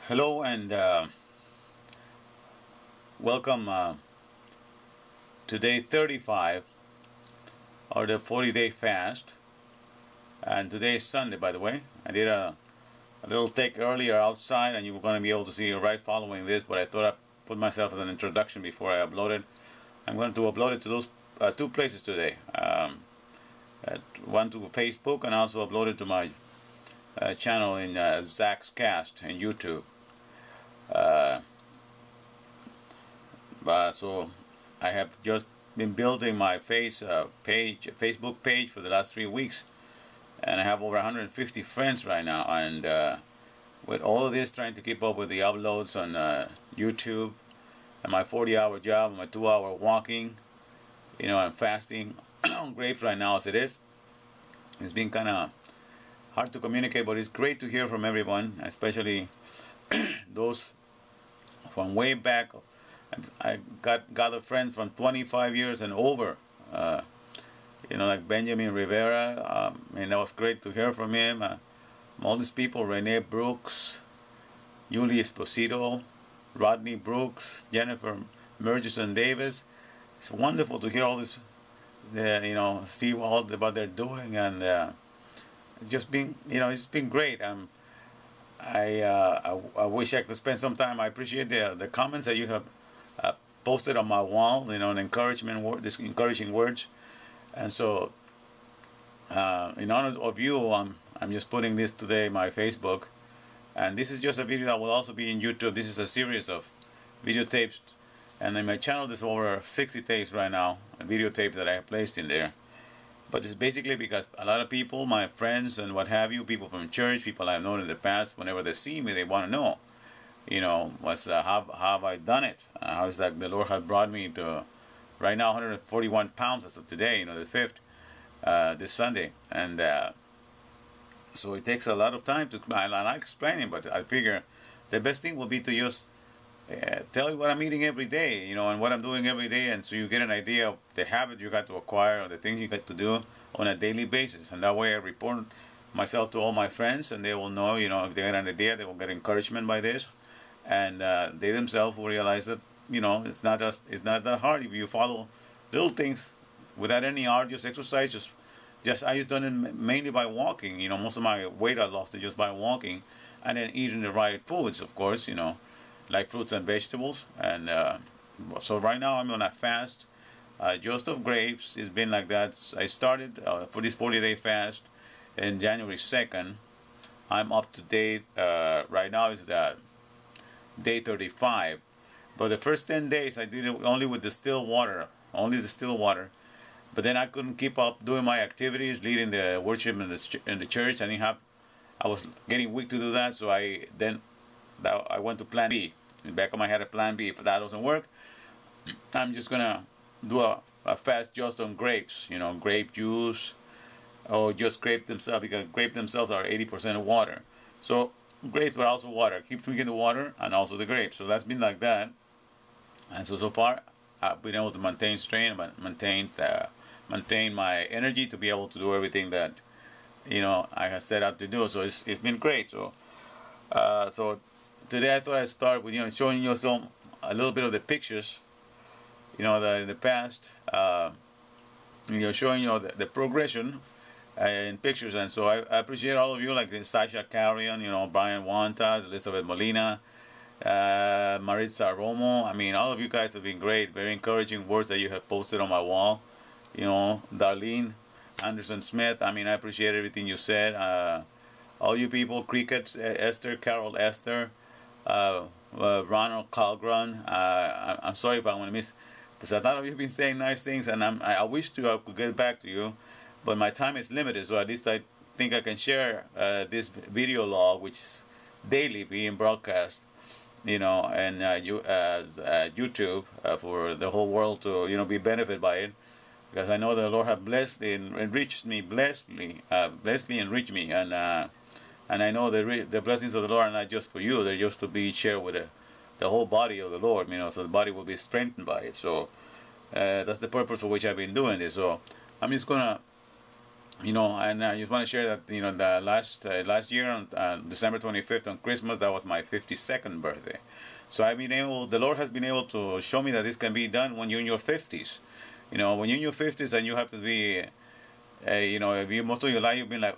Hello and welcome to day 35 or the 40-day fast. And today is Sunday, by the way. I did a little take earlier outside, and you were going to be able to see it right following this, but I thought I'd put myself as an introduction before I upload it. I'm going to upload it to those two places today. One to Facebook, and also upload it to my channel in Zach's Cast in YouTube. So I have just been building my Facebook page for the last 3 weeks, and I have over 150 friends right now. And with all of this, trying to keep up with the uploads on YouTube, and my 40-hour job, and my 2-hour walking, I'm fasting on grapes right now as it is. It's been kind of hard to communicate, but it's great to hear from everyone, especially those from way back. I got friends from 25 years and over, like Benjamin Rivera, and that was great to hear from him. All these people, Renee Brooks, Julie Esposito, Rodney Brooks, Jennifer Murchison Davis. It's wonderful to hear all this, see all what they're doing, and just being, it's been great. I wish I could spend some time. I appreciate the comments that you have posted on my wall, an encouragement, this encouraging words. And so, in honor of you, I'm just putting this today on my Facebook, and this is just a video that will also be in YouTube. This is a series of videotapes, and in my channel there's over 60 tapes right now, videotapes that I have placed in there. But it's basically because a lot of people, my friends and what have you, people from church, people I've known in the past, whenever they see me, they want to know, how have I done it? How is that the Lord has brought me to, right now, 141 pounds as of today, the 5th, this Sunday. And so it takes a lot of time to, I like explaining, but I figure the best thing will be to just tell you what I'm eating every day, and what I'm doing every day, and so you get an idea of the habit you got to acquire, or the things you got to do on a daily basis. And that way I report myself to all my friends, and they will know, if they get an idea, they will get encouragement by this, and they themselves will realize that, it's not that hard if you follow little things without any arduous exercise. I just done it mainly by walking. Most of my weight I lost it just by walking, and then eating the right foods, of course, like fruits and vegetables. And so right now I'm on a fast just of grapes. It's been like that. I started for this 40-day fast in January 2nd. I'm up to date. Right now is day 35. But the first 10 days I did it only with distilled water. But then I couldn't keep up doing my activities, leading the worship in the church. I was getting weak to do that, so I went to plan B. In the back of my head, a plan B. If that doesn't work, I'm just gonna do a fast just on grapes, grape juice, or just grape themselves, because grape themselves are 80% water. So grapes, but also water. Keep drinking the water and also the grapes. So that's been like that. And so far, I've been able to maintain strength, maintain my energy to be able to do everything that I have set out to do. So it's been great. So today I thought I'd start with showing you a little bit of the pictures, in the past, showing the progression in pictures. And so I appreciate all of you, like Sasha Carrion, Brian Wanta, Elizabeth Molina, Maritza Romo. All of you guys have been great, very encouraging words that you have posted on my wall. Darlene Anderson Smith, I appreciate everything you said. All you people, Crickets, Esther, Carol Esther, Ronald Calgren, I'm sorry if I want to miss, because a lot of you have been saying nice things, and I wish I could get back to you, but my time is limited, so at least I think I can share this video log, which is daily being broadcast, and YouTube, for the whole world to, be benefited by it, because I know the Lord has blessed and enriched me, blessed me, enriched me, and I know the blessings of the Lord are not just for you; they're just to be shared with the whole body of the Lord, so the body will be strengthened by it. So that's the purpose for which I've been doing this. So I'm just gonna And I just want to share that, the last year on December 25th on Christmas, that was my 52nd birthday. So the Lord has been able to show me that this can be done when you're in your 50s. When you're in your 50s and you have to be, if you most of your life you've been like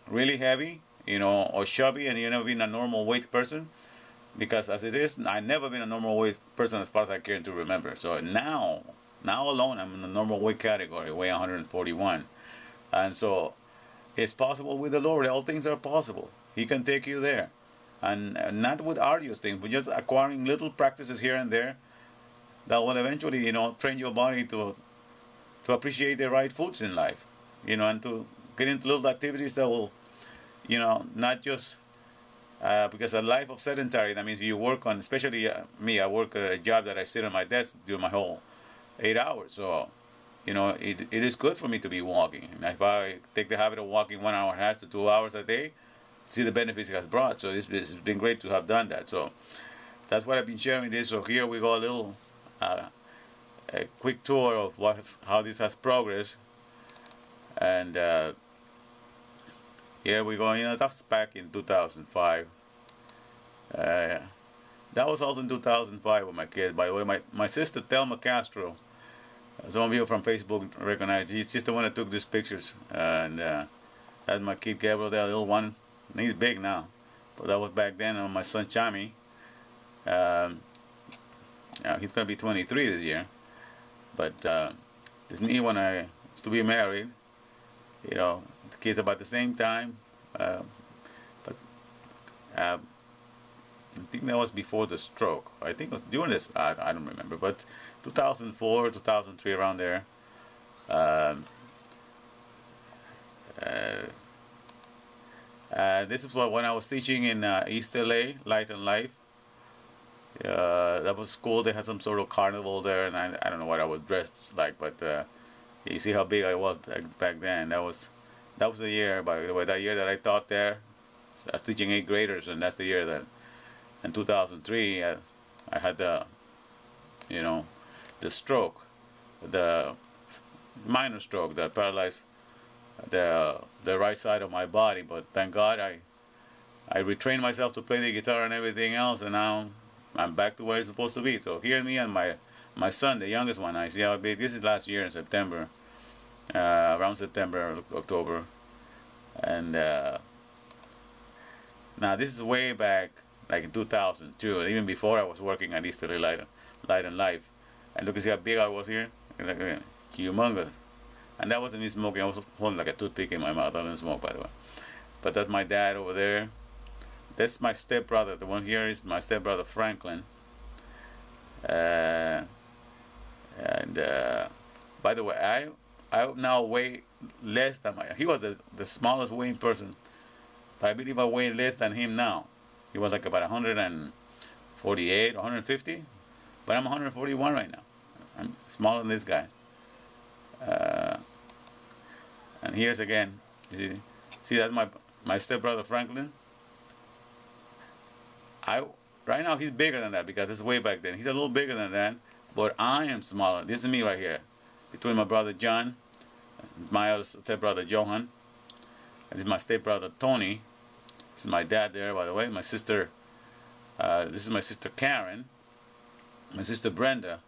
really heavy, or chubby, and you've never been a normal weight person. Because as it is, I've never been a normal weight person as far as I care to remember. So now alone, I'm in the normal weight category, weigh 141. And so it's possible with the Lord. All things are possible. He can take you there. And not with arduous things, but just acquiring little practices here and there that will eventually, train your body to appreciate the right foods in life, and to get into little activities that will, not just because a life of sedentary, that means you work on, especially me, I work at a job that I sit on my desk during my whole 8 hours. So, it is good for me to be walking. And if I take the habit of walking 1 hour and a half to 2 hours a day, see the benefits it has brought. So it's been great to have done that. So that's what I've been sharing this. So here we go, a little a quick tour of how this has progressed. And here we go. That's back in 2005. That was also in 2005 with my kid. By the way, my sister Thelma Castro, some of you from Facebook recognize, she's the one that took these pictures. And that's my kid Gabriel, that little one. He's big now, but that was back then. And my son Chami, he's gonna be 23 this year. But it's me when I used to be married. The kids about the same time. But I think that was before the stroke. I think it was during this. I don't remember, but 2004, 2003, around there. This is when I was teaching in East LA, Light and Life. That was school. They had some sort of carnival there, and I don't know what I was dressed like, but you see how big I was back then. That was the year, by the way, that year that I taught there. I was teaching 8th graders, and that's the year that in 2003 I had the stroke, the minor stroke that paralyzed the right side of my body. But thank God I retrained myself to play the guitar and everything else, and now I'm back to where it's supposed to be. So here me and my son, the youngest one, I see how big. This is last year in September, around September, October, and now this is way back, like in 2002, even before I was working at East LA Light and Life. And look and see how big I was here, like humongous. And that wasn't me smoking. I was holding like a toothpick in my mouth. I don't smoke, by the way. But that's my dad over there. That's my stepbrother. The one here is my stepbrother Franklin. And by the way, I now weigh less than he was the smallest weighing person, but I believe I weigh less than him now. He was like about 148, 150, but I'm 141 right now. I'm smaller than this guy. And here's again. You see that's my stepbrother Franklin. Right now he's bigger than that because it's way back then. He's a little bigger than that, but I am smaller. This is me right here, between my brother John, and my other stepbrother Johan, and this is my stepbrother Tony. This is my dad there, by the way. My sister. This is my sister Karen. My sister Brenda,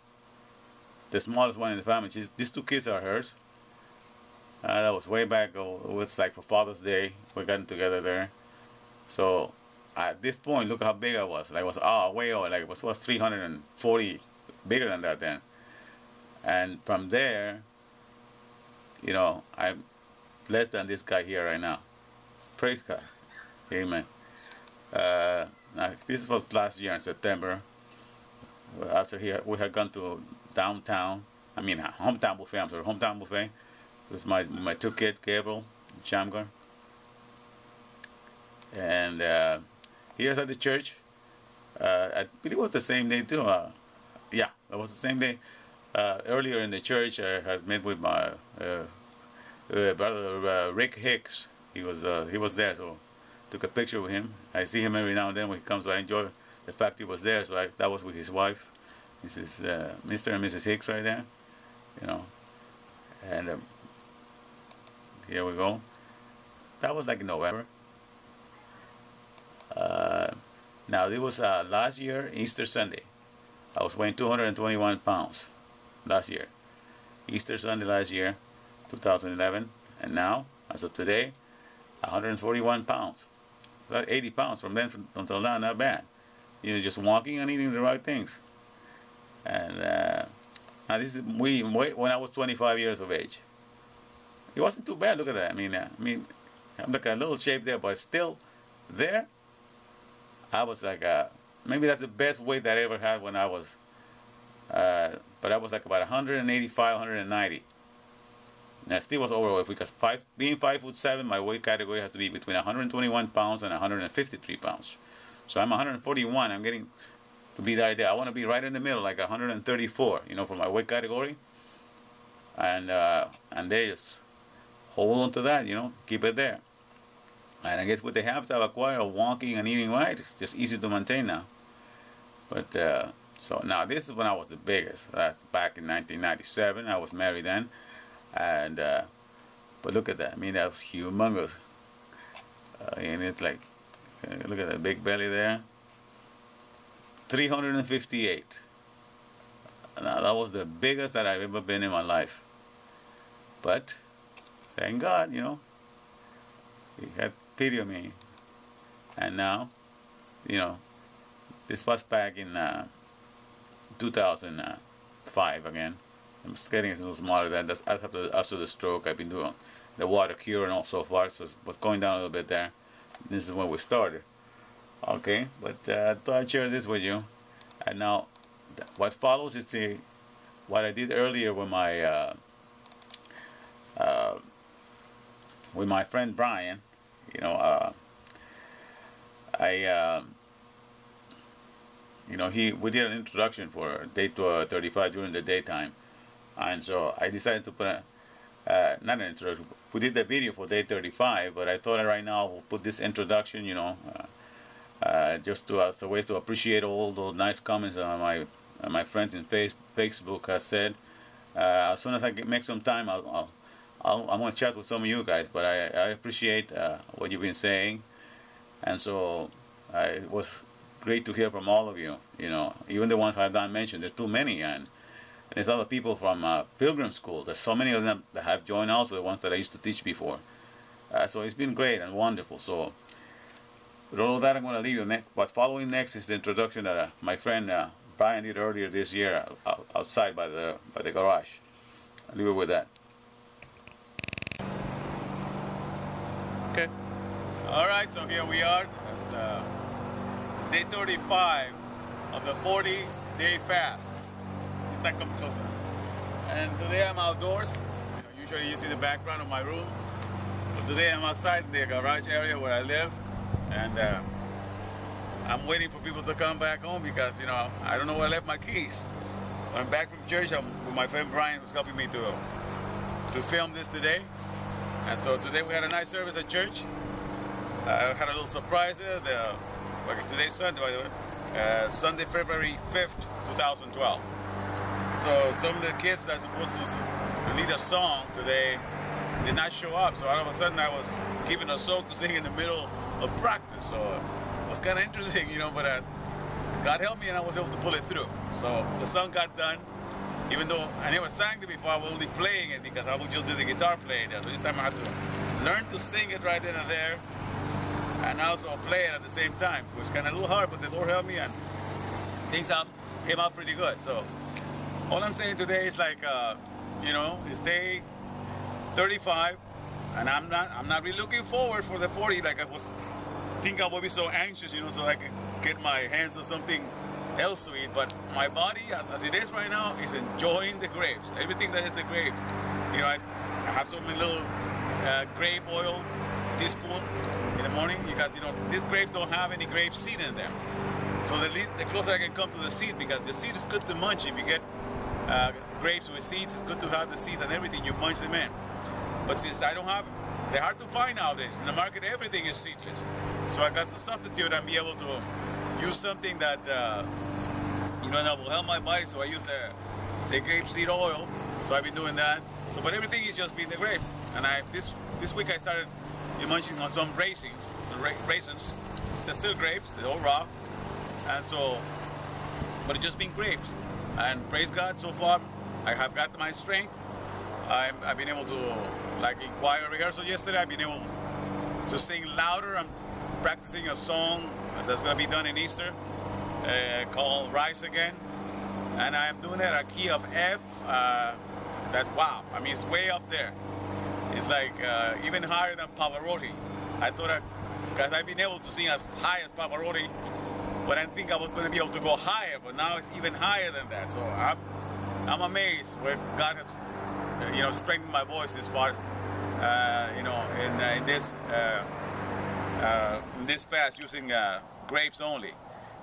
the smallest one in the family. These two kids are hers. That was way back. It's like for Father's Day. We got together there. So at this point, look how big I was. Like I was way over. Like it was 340, bigger than that then. And from there, I'm less than this guy here right now. Praise God. Amen. Now, this was last year in September. After we had gone to downtown. Hometown buffet. I'm sorry, hometown buffet. It was my two kids, Gabriel and Shamgar. And here's at the church. I believe it was the same day too. Yeah, it was the same day. Earlier in the church, I had met with my brother Rick Hicks. He was there, so took a picture with him. I see him every now and then when he comes, so I enjoy the fact he was there. So that was with his wife, Mr. and Mrs. Hicks, right there, And Here we go. That was like in November. Now, this was last year, Easter Sunday. I was weighing 221 pounds last year. Easter Sunday last year, 2011. And now, as of today, 141 pounds. That's 80 pounds from then until now, not bad. You know, just walking and eating the right things. And now this is when I was 25 years of age. It wasn't too bad. Look at that. I mean, I'm like a little shape there, but still there. I was like, maybe that's the best weight that I ever had when I was, but I was like about 185, 190. And I still was overweight because being 5'7", my weight category has to be between 121 pounds and 153 pounds. So I'm 141. I'm getting to be right there. I want to be right in the middle, like 134, you know, for my weight category. And they just hold on to that, you know, keep it there. And I guess with the habits I've acquired of walking and eating right, it's just easy to maintain now. But so now this is when I was the biggest. That's back in 1997. I was married then, and but look at that. I mean, that was humongous. And it's like, look at that big belly there. 358. Now that was the biggest that I've ever been in my life. But thank God, you know, He had pity on me. And now, you know, this was back in 2005 again. I'm just getting a little smaller than that. That's after the stroke. I've been doing the water cure and all so far, so it was going down a little bit there. This is when we started. Okay, but I thought I'd share this with you. And now, what follows is what I did earlier with my friend Brian. You know, you know, we did an introduction for Day 35 during the daytime, and so I decided to put not an introduction. We did the video for Day 35, but I thought right now we'll put this introduction, you know, just as a way to appreciate all those nice comments that my friends in Facebook has said. As soon as I make some time, I'm going to chat with some of you guys, but I appreciate what you've been saying, and so it was great to hear from all of you. You know, even the ones I've not mentioned. There's too many, and there's other people from Pilgrim schools. There's so many of them that have joined, also the ones that I used to teach before. So it's been great and wonderful. So with all of that, I'm going to leave you next. What's following next is the introduction that my friend Brian did earlier this year outside by the garage. I'll leave it with that. Okay. All right, so here we are. It's day 35 of the 40-day fast. It's not coming closer. And today I'm outdoors. You know, usually you see the background of my room. But today I'm outside in the garage area where I live. And I'm waiting for people to come back home because, you know, I don't know where I left my keys. When I'm back from church, I'm with my friend Brian, who's helping me to film this today. And so today we had a nice service at church. I had a little surprises. Today's Sunday, by the way. Sunday, February 5th, 2012. So some of the kids that are supposed to lead a song today did not show up. So all of a sudden I was given a song to sing in the middle of practice. So it was kind of interesting, you know, but God helped me and I was able to pull it through. So the song got done. Even though I never sang it before, I was only playing it because I would just do the guitar playing there. So this time I had to learn to sing it right then and there, and also play it at the same time. It was kind of a little hard, but the Lord helped me, and things came out pretty good. So all I'm saying today is like, you know, it's day 35, and I'm not really looking forward for the 40 like I was thinking I would be so anxious, you know, so I could get my hands on something else to eat. But my body, as it is right now, is enjoying the grapes. Everything that is the grapes. You know, I have so many little grape oil teaspoon in the morning because, you know, these grapes don't have any grape seed in them. So the closer I can come to the seed, because the seed is good to munch. If you get grapes with seeds, it's good to have the seeds and everything. You munch them in. But since I don't have it, they're hard to find nowadays. In the market, everything is seedless. So I got to substitute and be able to use something that you know, that will help my body. So I use the grape seed oil. So I've been doing that. So, but everything is just being the grapes. And this this week I started munching on some raisins. They're still grapes. They're all raw, and so, but it's just been grapes. And praise God, so far I have got my strength. I've been able to, like in choir rehearsal yesterday, I've been able to sing louder. I'm practicing a song that's going to be done in Easter called Rise Again. And I'm doing it at a key of F. Wow, I mean, it's way up there. It's like even higher than Pavarotti. I thought, because I've been able to sing as high as Pavarotti, but I didn't think I was going to be able to go higher, but now it's even higher than that. So I'm amazed where God has strengthened my voice this far, in this fast using grapes only.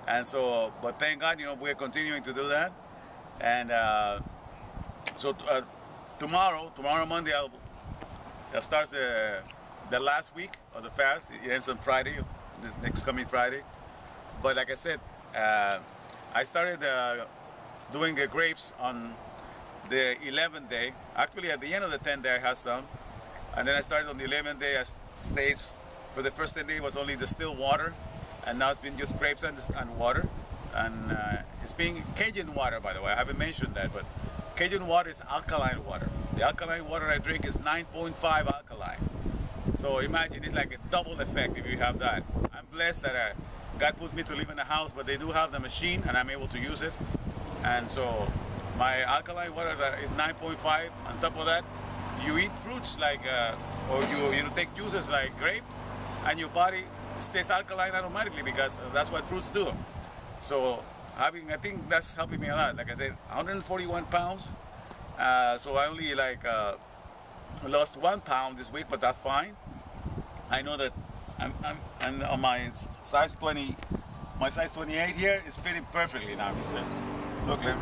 And so, but thank God, we're continuing to do that. And tomorrow Monday, I'll start the last week of the fast. It ends on Friday, this next coming Friday. But like I said, I started doing the grapes on the 11th day. Actually, at the end of the 10th day, I had some. And then I started on the 11th day. I stayed for the first 10 days, was only distilled water. And now it's been just grapes and water. And it's been Cajun water, by the way. I haven't mentioned that, but Cajun water is alkaline water. The alkaline water I drink is 9.5 alkaline. So imagine, it's like a double effect if you have that. I'm blessed that God puts me to live in a house, but they do have the machine and I'm able to use it. And so my alkaline water is 9.5. On top of that, you eat fruits like, or you take juices like grape, and your body stays alkaline automatically because that's what fruits do. So I think that's helping me a lot. Like I said, 141 pounds. So I only lost 1 pound this week, but that's fine. I know that I'm on my size 20. My size 28 here is fitting perfectly now. Look, I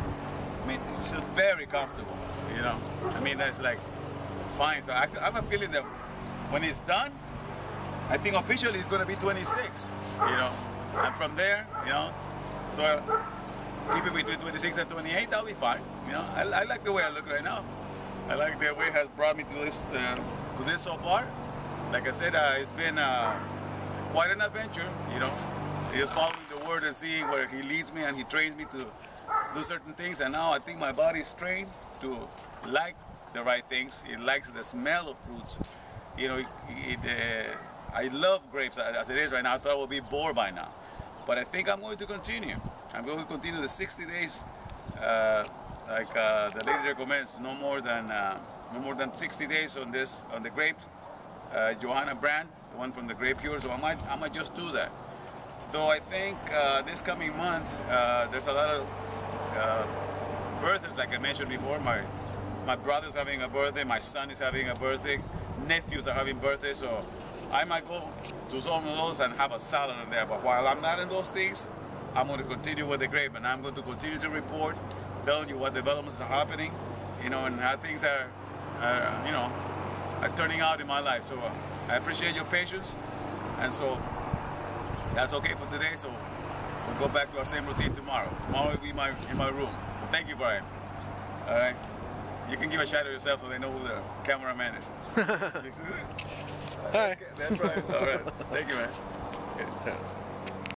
mean, it's just very comfortable. I mean, that's like fine. So I have a feeling that when it's done, I think officially it's going to be 26. And from there, so keep it between 26 and 28. That'll be fine. I like the way I look right now. I like the way it has brought me to this so far. Like I said, it's been quite an adventure. Just following the word and seeing where He leads me, and He trains me to do certain things. And now I think my body's trained to like the right things. It likes the smell of fruits. I love grapes as it is right now. I thought I would be bored by now, but I think I'm going to continue. I'm going to continue the 60 days, like the lady recommends. No more than 60 days on the grapes. Johanna brand, the one from the Grape Cure. So I might just do that. Though I think this coming month there's a lot of birthdays, like I mentioned before. My brother's having a birthday. My son is having a birthday. Nephews are having birthdays. So I might go to some of those and have a salad in there. But while I'm not in those things, I'm going to continue with the grape, and I'm going to continue to report, telling you what developments are happening, and how things are turning out in my life. So I appreciate your patience, and so that's okay for today. So we'll go back to our same routine tomorrow. Tomorrow will be in my room. But thank you, Brian. All right. You can give a shout out yourself so they know who the cameraman is. Hi. That's right. All right. Thank you, man.